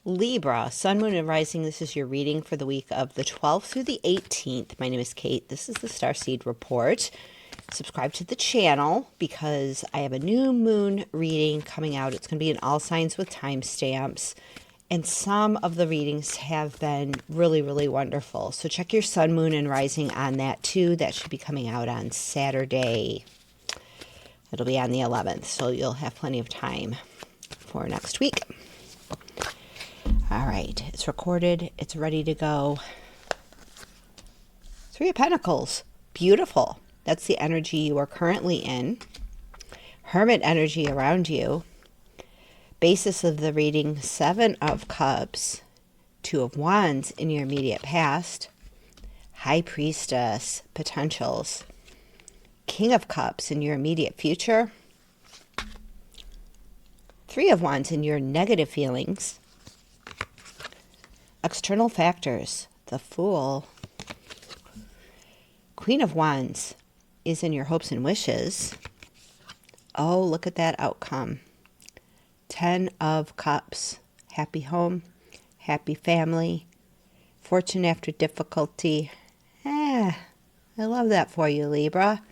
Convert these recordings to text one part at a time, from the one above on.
Libra, Sun, Moon, and Rising. This is your reading for the week of the 12th through the 18th. My name is Kate. This is the Starseed Report. Subscribe to the channel because I have a new moon reading coming out. It's going to be in all signs with timestamps. And some of the readings have been really, really wonderful. So check your Sun, Moon, and Rising on that too. That should be coming out on Saturday. It'll be on the 11th, so you'll have plenty of time for next week. All right, it's recorded. It's ready to go. Three of Pentacles. Beautiful. That's the energy you are currently in. Hermit energy around you. Basis of the reading, Seven of Cups. Two of Wands in your immediate past. High Priestess potentials. King of Cups in your immediate future. Three of Wands in your negative feelings. External factors, the Fool. Queen of Wands is in your hopes and wishes. Oh, look at that outcome. 10 of Cups, happy home, happy family, fortune after difficulty. I love that for you, Libra.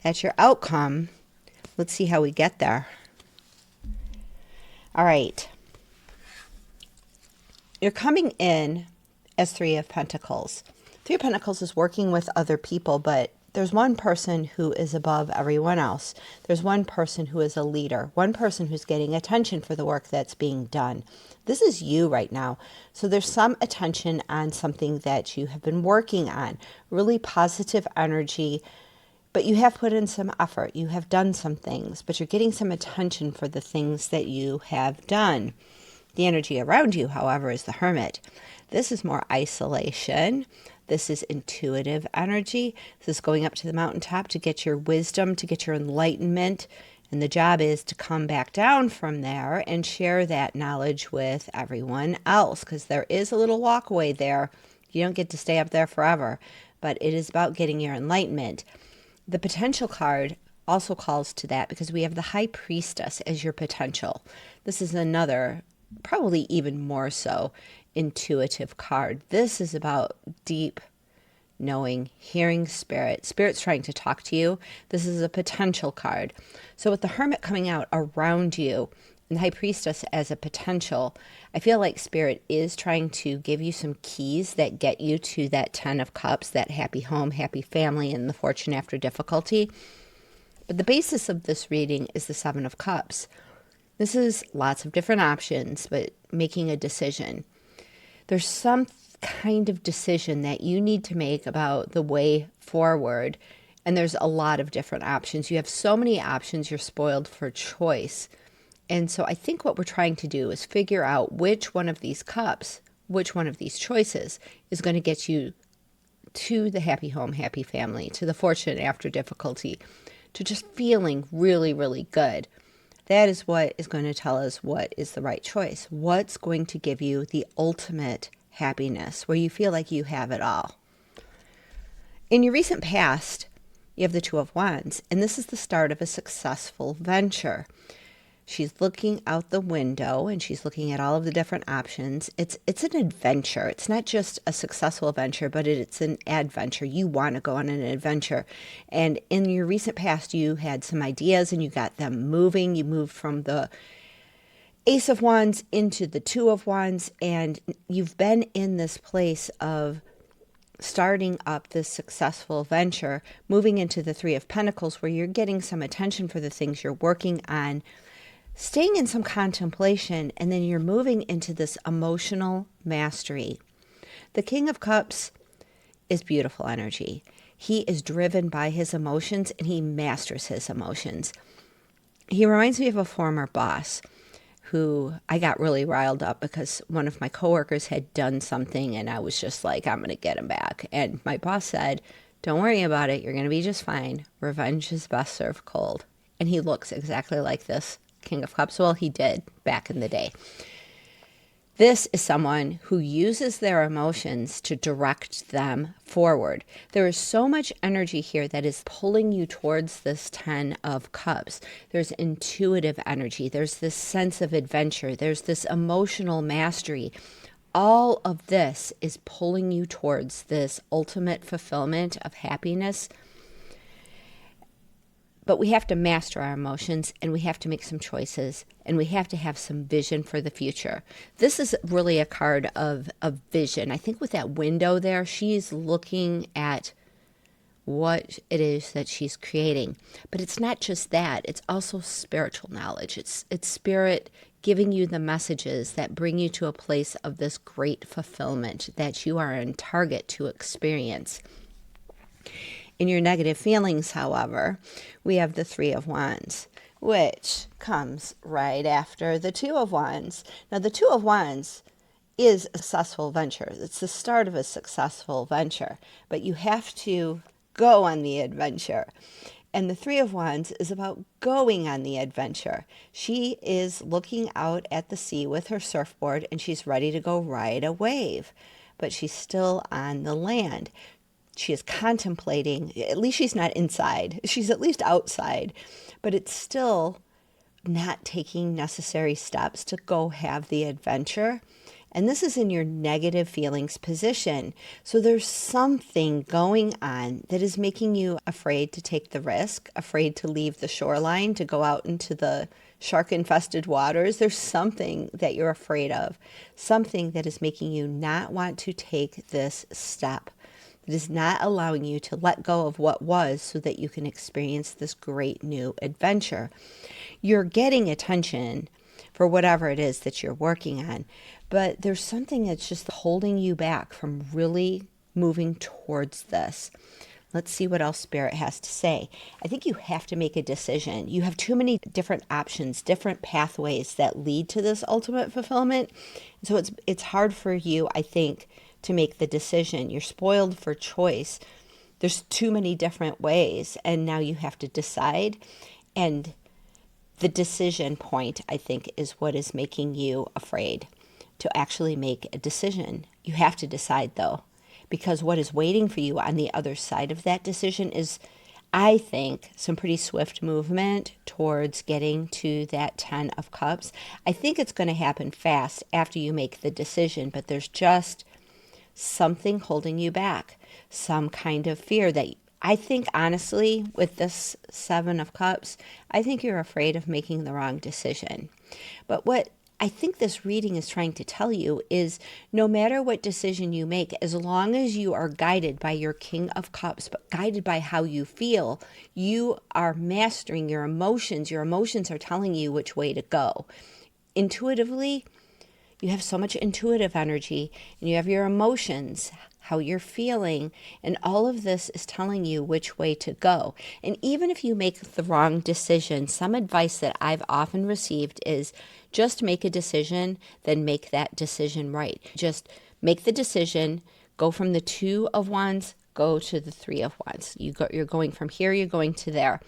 That's your outcome. Let's see how we get there. All right. You're coming in as Three of Pentacles. Three of Pentacles is working with other people, but there's one person who is above everyone else. There's one person who is a leader, one person who's getting attention for the work that's being done. This is you right now. So there's some attention on something that you have been working on, really positive energy, but you have put in some effort. You have done some things, but you're getting some attention for the things that you have done. The energy around you, however, is the Hermit. This is more isolation. This is intuitive energy. This is going up to the mountaintop to get your wisdom, to get your enlightenment. And the job is to come back down from there and share that knowledge with everyone else, because there is a little walkway there. You don't get to stay up there forever, but it is about getting your enlightenment. The potential card also calls to that because we have the High Priestess as your potential. This is another, probably even more so, intuitive card. This is about deep knowing, hearing spirit. Spirit's trying to talk to you. This is a potential card. So with the Hermit coming out around you and the High Priestess as a potential, I feel like Spirit is trying to give you some keys that get you to that 10 of Cups, that happy home, happy family, and the fortune after difficulty. But the basis of this reading is the 7 of Cups. This is lots of different options, but making a decision. There's some kind of decision that you need to make about the way forward, and there's a lot of different options. You have so many options, you're spoiled for choice. And so I think what we're trying to do is figure out which one of these cups, which one of these choices is going to get you to the happy home, happy family, to the fortune after difficulty, to just feeling really, really good. That is what is going to tell us what is the right choice. What's going to give you the ultimate happiness, where you feel like you have it all. In your recent past, you have the Two of Wands, and this is the start of a successful venture. She's looking out the window and she's looking at all of the different options. It's an adventure. It's not just a successful adventure, but it's an adventure. You want to go on an adventure. And in your recent past, you had some ideas and you got them moving. You moved from the Ace of Wands into the Two of Wands, and you've been in this place of starting up this successful venture, moving into the Three of Pentacles, where you're getting some attention for the things you're working on, staying in some contemplation, and then you're moving into this emotional mastery. The King of Cups is beautiful energy. He is driven by his emotions and he masters his emotions. He reminds me of a former boss who I got really riled up because one of my coworkers had done something and I was just like, I'm going to get him back. And my boss said, don't worry about it. You're going to be just fine. Revenge is best served cold. And he looks exactly like this King of Cups. Well, he did back in the day. This is someone who uses their emotions to direct them forward. There is so much energy here that is pulling you towards this 10 of Cups. There's intuitive energy. There's this sense of adventure. There's this emotional mastery. All of this is pulling you towards this ultimate fulfillment of happiness. But we have to master our emotions, and we have to make some choices, and we have to have some vision for the future. This is really a card of vision. I think with that window there, she's looking at what it is that she's creating. But it's not just that. It's also spiritual knowledge. It's spirit giving you the messages that bring you to a place of this great fulfillment that you are on target to experience. In your negative feelings, however, we have the 3 of Wands, which comes right after the 2 of Wands. Now, the 2 of Wands is a successful venture. It's the start of a successful venture, but you have to go on the adventure. And the 3 of Wands is about going on the adventure. She is looking out at the sea with her surfboard, and she's ready to go ride a wave, but she's still on the land. She is contemplating, at least she's not inside. She's at least outside, but it's still not taking necessary steps to go have the adventure. And this is in your negative feelings position. So there's something going on that is making you afraid to take the risk, afraid to leave the shoreline, to go out into the shark-infested waters. There's something that you're afraid of, something that is making you not want to take this step. It is not allowing you to let go of what was so that you can experience this great new adventure. You're getting attention for whatever it is that you're working on, but there's something that's just holding you back from really moving towards this. Let's see what else Spirit has to say. I think you have to make a decision. You have too many different options, different pathways that lead to this ultimate fulfillment. So it's hard for you, I think, to make the decision. You're spoiled for choice. There's too many different ways, and now you have to decide. And the decision point, I think, is what is making you afraid to actually make a decision. You have to decide, though, because what is waiting for you on the other side of that decision is, I think, some pretty swift movement towards getting to that 10 of Cups. I think it's going to happen fast after you make the decision, but there's just something holding you back, some kind of fear that I think, honestly, with this 7 of Cups, I think you're afraid of making the wrong decision. But what I think this reading is trying to tell you is no matter what decision you make, as long as you are guided by your King of Cups, but guided by how you feel, you are mastering your emotions. Your emotions are telling you which way to go. Intuitively, you have so much intuitive energy, and you have your emotions, how you're feeling, and all of this is telling you which way to go. And even if you make the wrong decision, some advice that I've often received is just make a decision, then make that decision right. Just make the decision, go from the 2 of Wands, go to the 3 of Wands. You're going from here, you're going to there.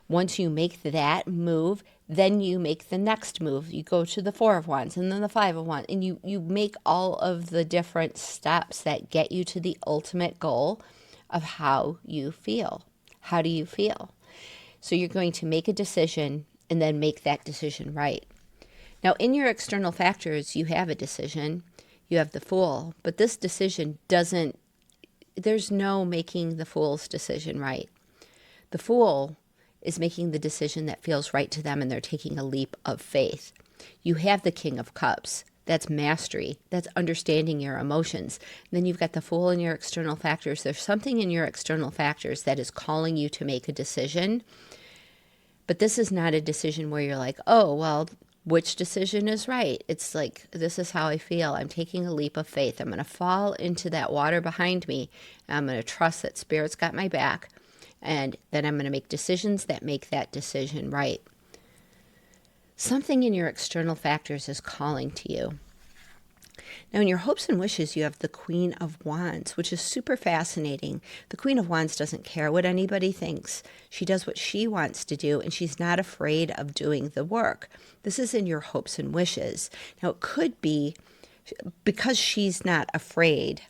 Once you make that move, then you make the next move. You go to the 4 of Wands and then the 5 of Wands. And you make all of the different steps that get you to the ultimate goal of how you feel. How do you feel? So you're going to make a decision and then make that decision right. Now, in your external factors, you have a decision. You have the Fool. But this decision there's no making the Fool's decision right. The Fool is making the decision that feels right to them, and they're taking a leap of faith. You have the King of Cups. That's mastery. That's understanding your emotions. And then you've got the Fool in your external factors. There's something in your external factors that is calling you to make a decision. But this is not a decision where you're like, oh, well, which decision is right? It's like, this is how I feel. I'm taking a leap of faith. I'm going to fall into that water behind me. And I'm going to trust that Spirit's got my back. And then I'm going to make decisions that make that decision right. Something in your external factors is calling to you. Now, in your hopes and wishes, you have the Queen of Wands, which is super fascinating. The Queen of Wands doesn't care what anybody thinks. She does what she wants to do, and she's not afraid of doing the work. This is in your hopes and wishes. Now, it could be because she's not afraid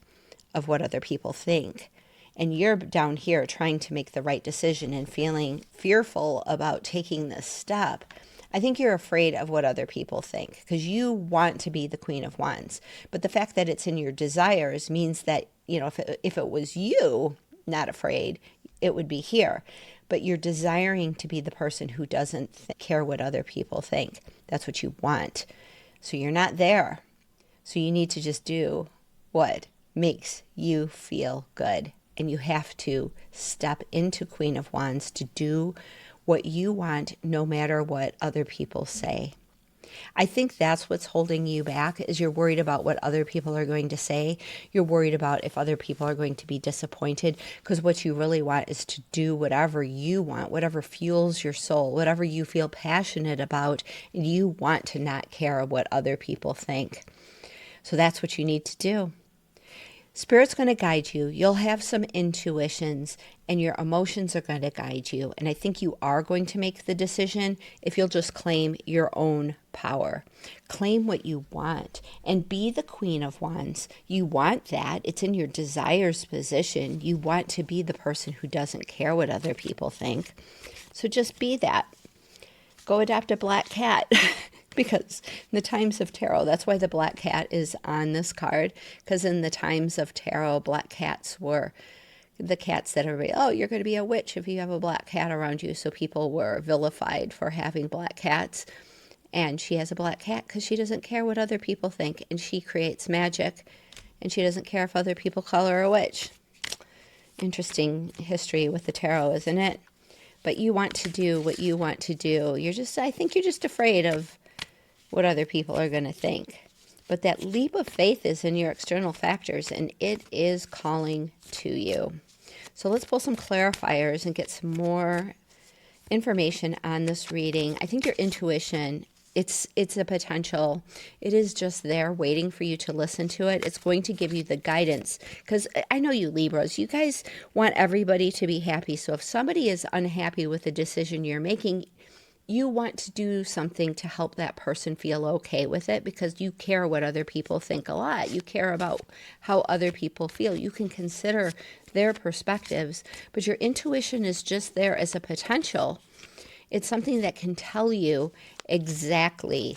of what other people think. And you're down here trying to make the right decision and feeling fearful about taking this step. I think you're afraid of what other people think because you want to be the Queen of Wands. But the fact that it's in your desires means that, if it was you not afraid, it would be here. But you're desiring to be the person who doesn't care what other people think. That's what you want. So you're not there. So you need to just do what makes you feel good. And you have to step into Queen of Wands to do what you want, no matter what other people say. I think that's what's holding you back, is you're worried about what other people are going to say. You're worried about if other people are going to be disappointed, because what you really want is to do whatever you want, whatever fuels your soul, whatever you feel passionate about, and you want to not care what other people think. So that's what you need to do. Spirit's going to guide you. You'll have some intuitions and your emotions are going to guide you. And I think you are going to make the decision if you'll just claim your own power. Claim what you want and be the Queen of Wands. You want that. It's in your desires position. You want to be the person who doesn't care what other people think. So just be that. Go adopt a black cat. Because in the times of tarot, that's why the black cat is on this card. Because in the times of tarot, black cats were the cats that everybody, oh, you're going to be a witch if you have a black cat around you. So people were vilified for having black cats. And she has a black cat because she doesn't care what other people think. And she creates magic. And she doesn't care if other people call her a witch. Interesting history with the tarot, isn't it? But you want to do what you want to do. I think you're just afraid of what other people are going to think. But that leap of faith is in your external factors, and it is calling to you. So let's pull some clarifiers and get some more information on this reading. I think your intuition, it's a potential. It is just there waiting for you to listen to it. It's going to give you the guidance, because I know you Libras, you guys want everybody to be happy. So if somebody is unhappy with the decision you're making, you want to do something to help that person feel okay with it, because you care what other people think a lot. You care about how other people feel. You can consider their perspectives, but your intuition is just there as a potential. It's something that can tell you exactly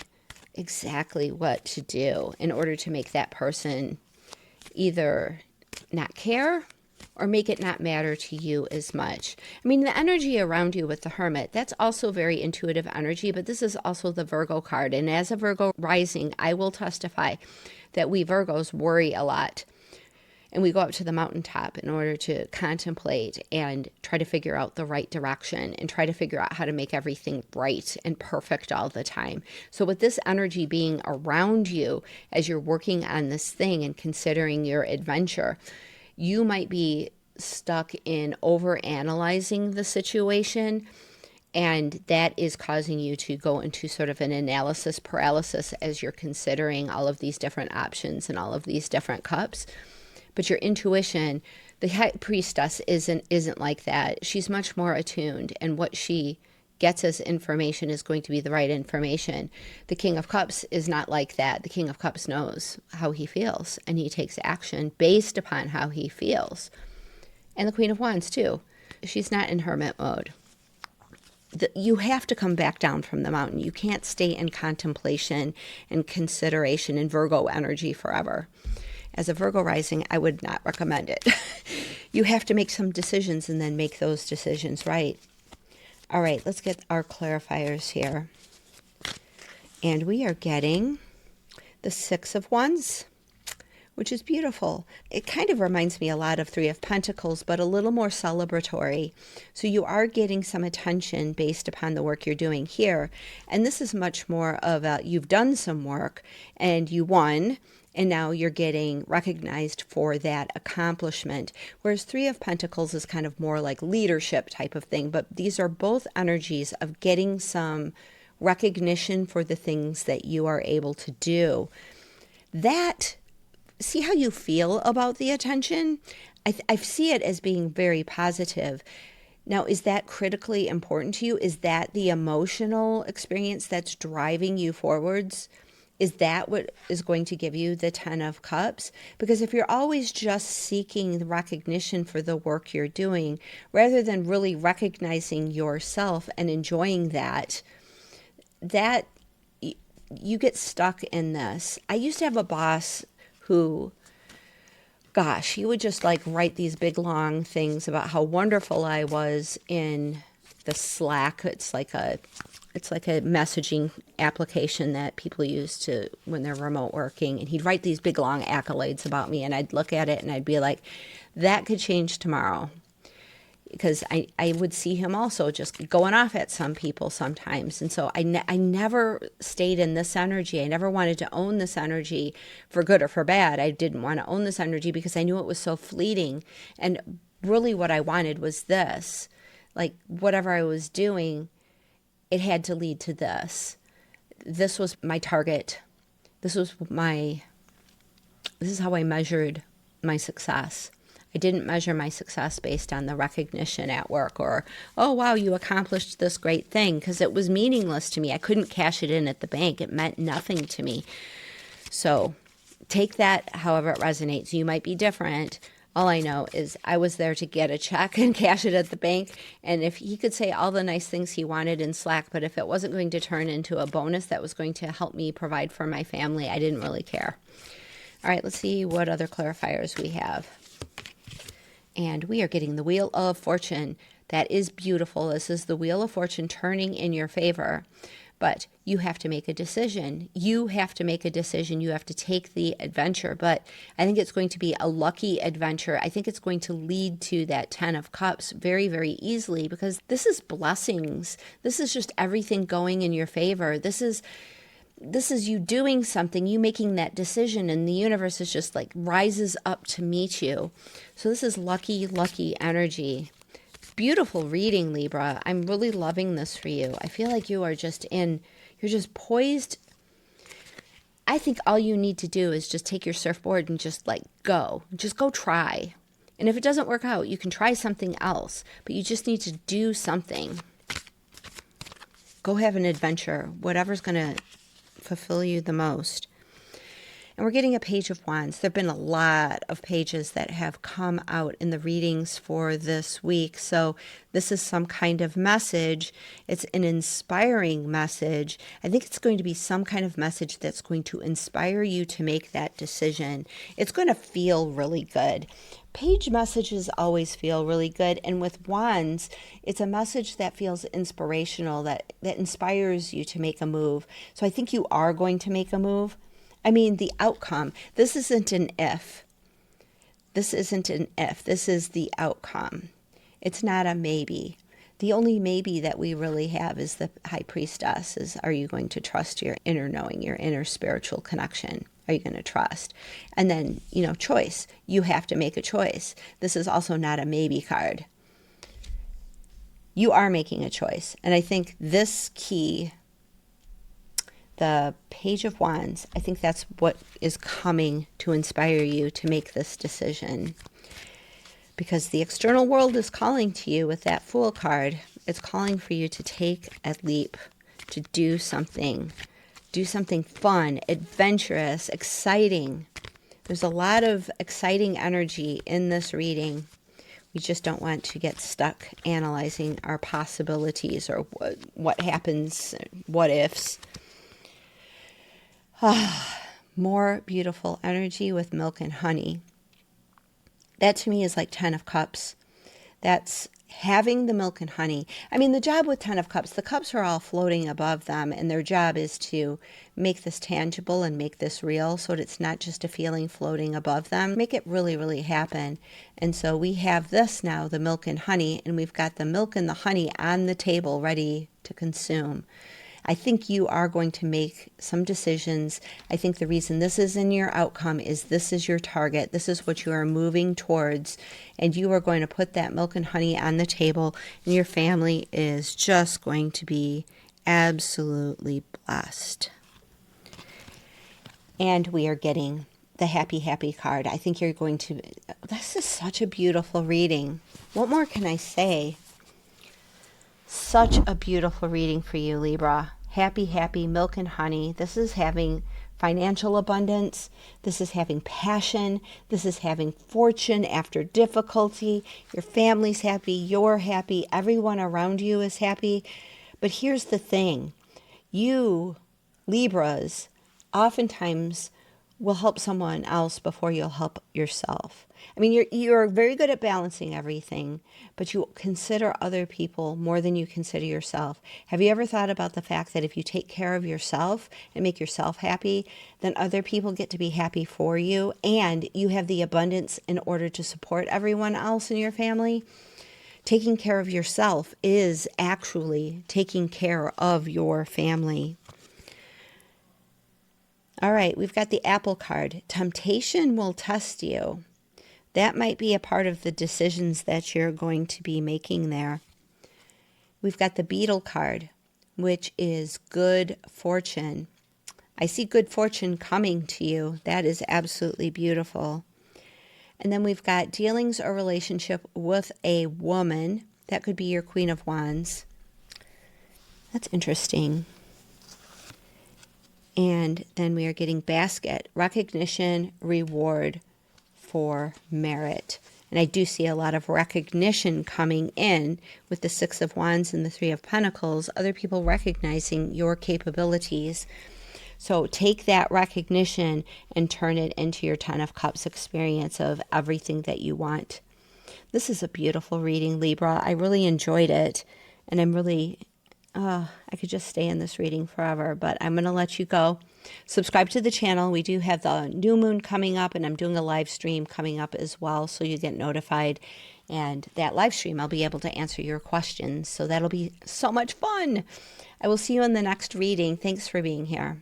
what to do in order to make that person either not care or make it not matter to you as much. I mean, the energy around you with the Hermit, that's also very intuitive energy, but this is also the Virgo card. And as a Virgo rising, I will testify that we Virgos worry a lot. And we go up to the mountaintop in order to contemplate and try to figure out the right direction and try to figure out how to make everything right and perfect all the time. So with this energy being around you as you're working on this thing and considering your adventure, you might be stuck in over-analyzing the situation, and that is causing you to go into sort of an analysis paralysis as you're considering all of these different options and all of these different cups. But your intuition, the High Priestess isn't like that. She's much more attuned, and what she gets as information is going to be the right information. The King of Cups is not like that. The King of Cups knows how he feels, and he takes action based upon how he feels. And the Queen of Wands, too. She's not in hermit mode. You have to come back down from the mountain. You can't stay in contemplation and consideration in Virgo energy forever. As a Virgo rising, I would not recommend it. You have to make some decisions and then make those decisions right. All right, let's get our clarifiers here. And we are getting the Six of Wands, which is beautiful. It kind of reminds me a lot of Three of Pentacles, but a little more celebratory. So you are getting some attention based upon the work you're doing here. And this is much more of you've done some work and you won, and now you're getting recognized for that accomplishment. Whereas Three of Pentacles is kind of more like leadership type of thing. But these are both energies of getting some recognition for the things that you are able to do. See how you feel about the attention? I see it as being very positive. Now, is that critically important to you? Is that the emotional experience that's driving you forwards? Is that what is going to give you the 10 of Cups? Because if you're always just seeking the recognition for the work you're doing, rather than really recognizing yourself and enjoying that you get stuck in this. I used to have a boss who, gosh, he would just like write these big long things about how wonderful I was in the Slack. It's like a messaging application that people use to when they're remote working, and he'd write these big long accolades about me, and I'd look at it and I'd be like, that could change tomorrow. Because I would see him also just going off at some people sometimes. And so I never stayed in this energy. I never wanted to own this energy for good or for bad. I didn't want to own this energy because I knew it was so fleeting. And really what I wanted was this. Like whatever I was doing, it had to lead to this. This was my target. This is how I measured my success. I didn't measure my success based on the recognition at work or, oh, wow, you accomplished this great thing, because it was meaningless to me. I couldn't cash it in at the bank. It meant nothing to me. So take that however it resonates. You might be different. All I know is I was there to get a check and cash it at the bank. And if he could say all the nice things he wanted in Slack, but if it wasn't going to turn into a bonus that was going to help me provide for my family, I didn't really care. All right, let's see what other clarifiers we have. And we are getting the Wheel of Fortune. That is beautiful. This is the Wheel of Fortune turning in your favor. But you have to make a decision. You have to make a decision. You have to take the adventure. But I think it's going to be a lucky adventure. I think it's going to lead to that 10 of Cups very, very easily, because this is blessings. This is just everything going in your favor. This is you doing something, you making that decision, and the universe is just like rises up to meet you. So this is lucky, lucky energy. Beautiful reading, Libra. I'm really loving this for you. I feel like you're just poised. I think all you need to do is just take your surfboard and just like go. Just go try. And if it doesn't work out, you can try something else, but you just need to do something. Go have an adventure, whatever's going to fulfill you the most. And we're getting a Page of Wands. There have been a lot of pages that have come out in the readings for this week. So this is some kind of message. It's an inspiring message. I think it's going to be some kind of message that's going to inspire you to make that decision. It's going to feel really good. Page messages always feel really good. And with Wands, it's a message that feels inspirational, that inspires you to make a move. So I think you are going to make a move. I mean, the outcome. This isn't an if. This isn't an if. This is the outcome. It's not a maybe. The only maybe that we really have is the High Priestess. Is, are you going to trust your inner knowing, your inner spiritual connection? Are you going to trust? And then, choice. You have to make a choice. This is also not a maybe card. You are making a choice. And I think this key, the Page of Wands, I think that's what is coming to inspire you to make this decision. Because the external world is calling to you with that Fool card. It's calling for you to take a leap, to do something fun, adventurous, exciting. There's a lot of exciting energy in this reading. We just don't want to get stuck analyzing our possibilities or what happens, what ifs. More beautiful energy with milk and honey. That to me is like 10 of Cups. That's having the milk and honey. I mean, the job with 10 of Cups, the cups are all floating above them, and their job is to make this tangible and make this real, so that it's not just a feeling floating above them. Make it really, really happen. And so we have this now, the milk and honey, and we've got the milk and the honey on the table ready to consume. I think you are going to make some decisions. I think the reason this is in your outcome is this is your target. This is what you are moving towards. And you are going to put that milk and honey on the table. And your family is just going to be absolutely blessed. And we are getting the happy, happy card. I think you're going to... This is such a beautiful reading. What more can I say? Such a beautiful reading for you, Libra. Happy, happy, milk and honey. This is having financial abundance. This is having passion. This is having fortune after difficulty. Your family's happy. You're happy. Everyone around you is happy. But here's the thing. You, Libras, oftentimes will help someone else before you'll help yourself. I mean, you're very good at balancing everything, but you consider other people more than you consider yourself. Have you ever thought about the fact that if you take care of yourself and make yourself happy, then other people get to be happy for you, and you have the abundance in order to support everyone else in your family? Taking care of yourself is actually taking care of your family. All right, we've got the Apple card. Temptation will test you. That might be a part of the decisions that you're going to be making there. We've got the Beetle card, which is good fortune. I see good fortune coming to you. That is absolutely beautiful. And then we've got dealings or relationship with a woman. That could be your Queen of Wands. That's interesting. And then we are getting basket, recognition, reward for merit. And I do see a lot of recognition coming in with the Six of Wands and the Three of Pentacles, other people recognizing your capabilities. So take that recognition and turn it into your Ten of Cups experience of everything that you want. This is a beautiful reading, Libra. I really enjoyed it. And I'm really, I could just stay in this reading forever, but I'm going to let you go. Subscribe to the channel. We do have the new moon coming up, and I'm doing a live stream coming up as well, so you get notified. And that live stream, I'll be able to answer your questions. So that'll be so much fun. I will see you in the next reading. Thanks for being here.